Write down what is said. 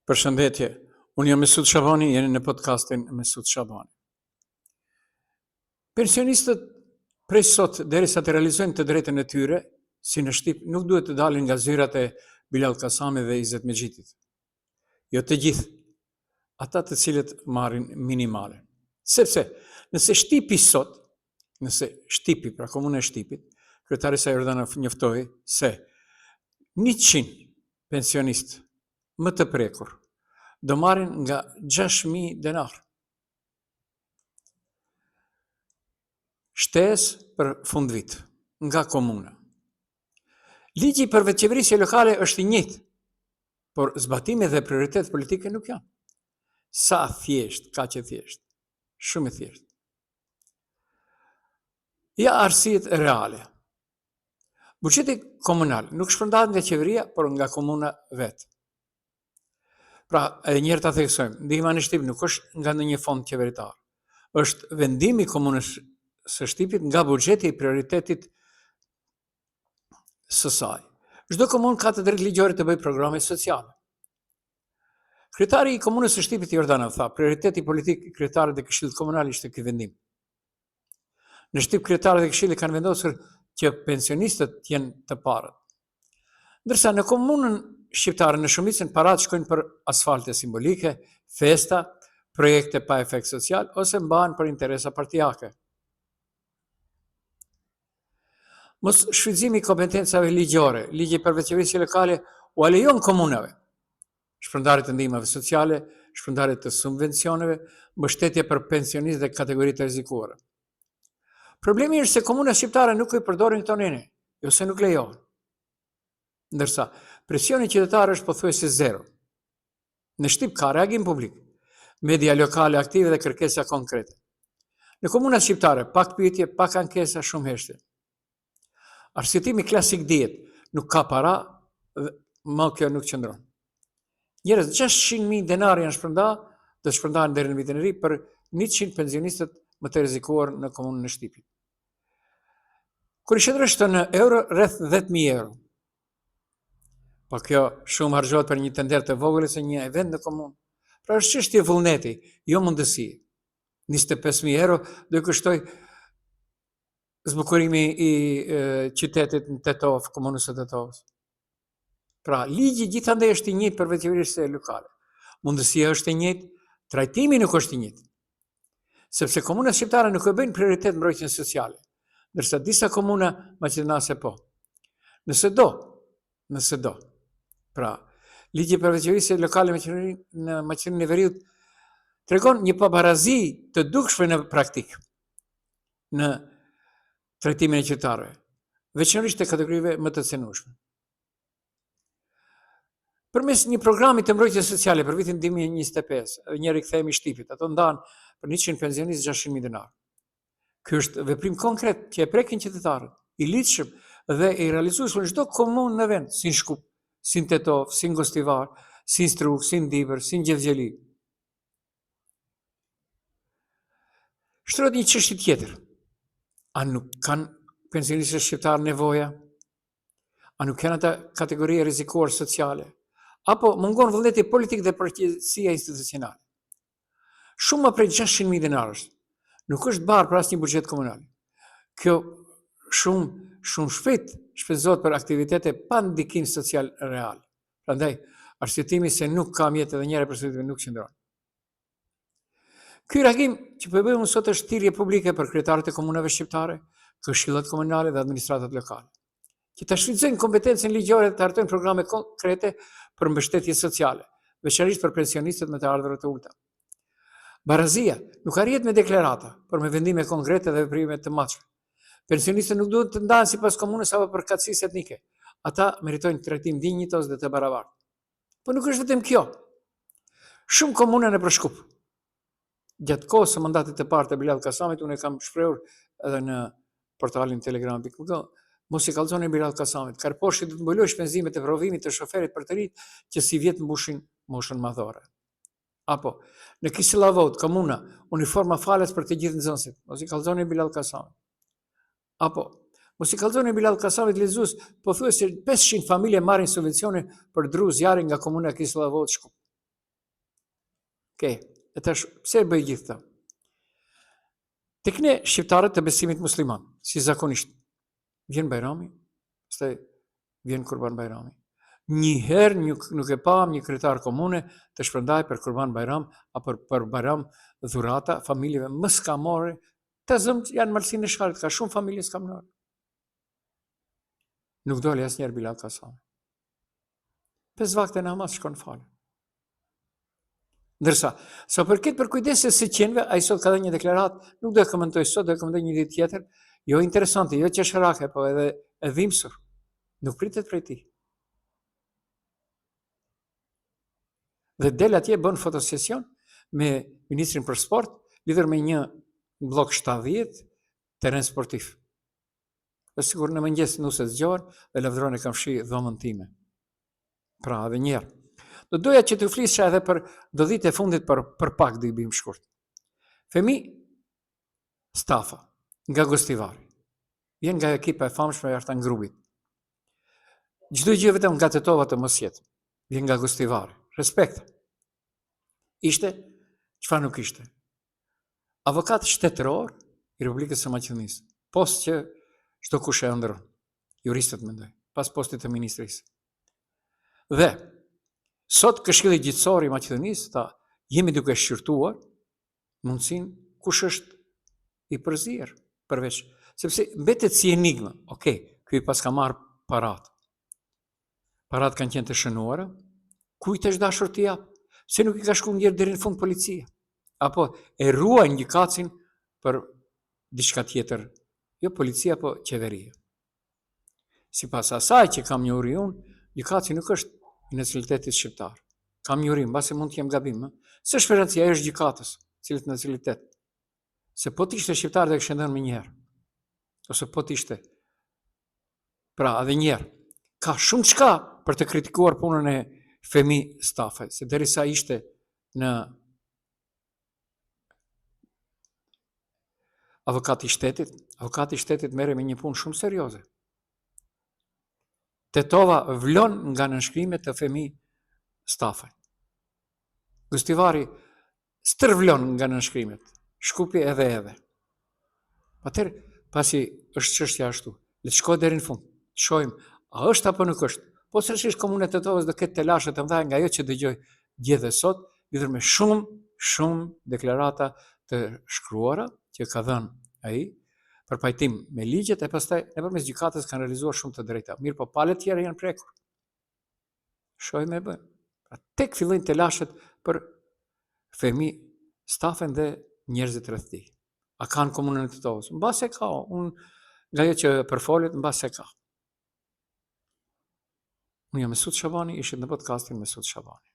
Përshëndetje, unë jam Mesut Shabani, jeni në podcastin Mesut Shabani. Pensionistët prej sot, derisa të realizojnë të drejtën e tyre, si në Shqip, nuk duhet të dalin nga zyrat e Bilal Kasami dhe Izet Megjitit. Jo të gjithë, ata të cilët marrin minimale. Sepse, nëse Shtipi sot, nëse Shtipi, pra komune e Shtipit, kryetari Sa Jordanov njoftoi se 100 pensionistë më të prekur do marrin nga 6.000 denar. Shtesë për fund vit nga komuna. Ligji për veçqeverisje lokale është i njëjtë, por zbatime dhe prioritet politike nuk janë. Sa thjesht, ka që thjesht, shumë e thjesht. Ja arsiet reale. Buxheti komunal nuk shpërndahet nga qeveria, por nga komuna vetë. Pra, edhe njerë ta theksojmë, ndihma në Shtip nuk është nga ndonjë fond qeveritar. Është vendimi i komunës së Shtipit nga buxheti i prioritetit së saj. Çdo komunë ka të drejtë ligjore të bëjë programe sociale. Kryetari i komunës së Shtipit Jordanov tha, prioriteti politik i kryetarit dhe këshillit komunal ishte ky vendim. Në Shtip kryetarët dhe këshilli kanë vendosur që pensionistët jenë të parët. Ndërsa në komunën shqiptare në shumicën parat shkojnë për asfalte simbolike, festa, projekte pa efekt social ose mbahen për interesa partijake. Mos shfrytëzimi i kompetencave ligjore, ligji për veçqeverisje lokale u alejon komunave. Shpërndarje të ndihmave sociale, shpërndarje të subvencioneve, mbështetje për pensionistë dhe kategori të rrezikuara. Problemi është se komuna shqiptare nuk i përdorin këto nene, ose nuk lejohen. Ndërsa, presioni qytetar është pothuajse zero. Në Shqip ka reagim publik, media lokale aktive dhe kërkesa konkrete. Në komuna shqiptare, pak pyetje, pak ankesa, shumë heshtje. Arsyetimi klasik dihet, nuk ka para, më kjo nuk qëndron. Njerëz 600.000 denar janë do të shpërndahen deri në vitin e ri për 100 pensionistët më të rrezikuar në komunën e Shtipit. Kur i shndrosh në euro, rreth 10.000 euro. Po kjo shumë harxhohet për një tender të vogël se një event në komunë. Pra është çështje vullneti, jo mundësi. 25.000 euro do i kushtoj zbukurimi i qytetit në Tetov, komunës së Tetovës. Pra, ligji gjithandaj është i njëjtë për veçqeverisje lokale. Mundësia është e njëjtë, trajtimi nuk është i njëjtë. Sepse komunat shqiptare nuk e bëjnë prioritet mbrojtjen sociale, ndërsa disa komuna maqedonase po. Nëse do. Pra, ligji për veçqeverisje lokale në Maqedoninë e Veriut tregon një pabarazi të dukshme në praktik në trajtimin e qytetarëve, veçanërisht të kategorive më të cenueshme. Përmes një programi të mbrojtjes sociale për vitin 2025, një rikthehemi Shtipit, ato ndahen për 100 pensionistë 600.000 denar. Ky është veprim konkret që e prekin qytetarët, i lidhshëm dhe i realizueshëm në çdo komunë në vend, si në Shkup, si në Tetov, si në Gostivar, si në Strug, si në Dibër, si në Gjevgjeli. Shtrohet një çështje tjetër. A nuk kanë pensionistët shqiptarë nevoja? A nuk kanë ata kategori e rrezikuar sociale? Apo mungon vullneti politik dhe përgjegjësia institucionale? Shumë më prej 600.000 denarësh nuk është barë për asnjë buxhet komunal. Kjo shumë shpejt shpenzohet për aktivitete pa ndikim social real. Prandaj, arsyetimi se nuk ka mjet edhe njëra përsëritje nuk qëndron. Ky reagim që po bëjmë sot është thirrje publike për kryetarët e komunave shqiptare, këshillat komunale dhe administratat lokale, që të shfrytëzojnë kompetencën ligjore dhe të hartojnë programe konkrete për mbështetje sociale, veçanërisht për pensionistët me të ardhurat të ulta. Barazia nuk arrihet me deklarata, por me vendime konkrete dhe veprime të matshme. Pensionistët nuk duhet të ndahen sipas komunës apo për katësisë etnike. Ata meritojnë trajtim dinjitos dhe të barabartë. Po nuk është vetëm kjo. Shumë komuna në Shkup. Gjatë kohës së mandatit të parë të Bilal Kasamit, unë e kam shprehur edhe në portalin telegram.com, mos i kallzoni Bilal Kasamit. Karposhi do të mbulojë shpenzimet e provimit të shoferit për të rinj që si vjet mbushin moshën madhore. Apo në Kisillavod, komuna, uniforma falas për të gjithë nxënësit. Mos i kallzoni Bilal Kasamit. Apo mos i kallzoni Bilal Kasamit lexues, pothuajse 500 familje marrin subvencione për dru zjarrin nga komuna e Kisillavod Shkup. Okej, e tash, pse e bëj gjithë këtë? Tek ne shqiptarët të besimit musliman, si zakonisht, vjen Bajrami, pastaj vjen Kurban Bajrami. Njëherë nuk e pam një kryetar komune të shpërndaj për Kurban Bajram apo për Bajram dhurata familjeve më skamore, të zëmë janë malsinë e shkarit, ka shumë familje skamnore. Nuk doli asnjëherë Bilal Kasami. 5 vakte namaz shkon falë. Ndërsa, sa përket për kujdesit së qenve, ai sot ka dhënë një deklarat, nuk do e komentoj sot, do e komentoj një ditë tjetër, jo interesante, jo qesharake, po edhe e dhimbsur. Nuk pritet prej tij. Dhe del atje bën fotosesion me ministrin për sport, lidhur me një blok 70 terren sportiv. Dhe sigur në mëngjes nuset zgjohen dhe lavdron e kam fshi dhomën time. Pra edhe njerë. Do doja që të flisha edhe për do ditë e fundit për pak do i bëjmë shkurt. Femi Stafa, nga Gostivari. Vjen nga ekipa e famshme e Artan Grupit. Çdo gjë vetëm nga Tetova të mos jetë. Vjen nga Gostivari. Respekt. Ishte, çfarë nuk ishte? Avokat shtetëror i Republikës së Maqedonisë. Post që çdo kush e ëndron. Juristët mendoj, pas postit të ministrisë. Dhe sot Këshilli Gjithësor i Maqedonisë tha, jemi duke shqyrtuar mundësinë kush është i përzier përveç, sepse mbetet si enigma. Okej, ky pas ka marr parat. Parat kanë qenë të shënuara, kujt është dashur t'i jap? Se nuk i ka shkuar ndjer deri në fund policia. Apo e ruajnë gjykatësin për diçka tjetër, jo policia, po qeveria. Sipas asaj që kam njohuri unë, gjykatësi nuk është i nacionalitetit shqiptar. Kam njohuri, mbase mund të jem gabim, s'është garancia, ai është gjykatës, cilët nacionalitet. Se po t'ishte shqiptar dhe kishte ndënë më njëherë. Ose po t'ishte. Pra, edhe njëherë, ka shumë çka për të kritikuar punën e Femi Stafe, se derisa ishte në avokati i shtetit merre me një punë shumë serioze. Tetova vlon nga nënshkrimet të Femi Stafe. Gostivari stërvlon nga nënshkrimet, Shkupi edhe. Atëherë, pasi është çështja ashtu, le të shkojë deri në fund. Të shohim a është apo nuk është. Po sërish komuna e Tetovës do ketë telashe të mëdha nga ajo që dëgjoj gjithë sot, lidhur me shumë deklarata të shkruara që ka dhënë ai për pajtim me ligjet e pastaj nëpërmes gjykatës kanë realizuar shumë të drejta. Mirë, po palët tjera janë prekur. Shohim e bëjmë. Pra tek fillojnë telashet për Femi Stafen dhe njerëzit rreth tij. A kanë komunën e Tetovës? Mbase ka, unë nga ajo që përfolet, mbase ka. Unë jam Mesut Shabani, ishit në podcastin Mesut Shabani.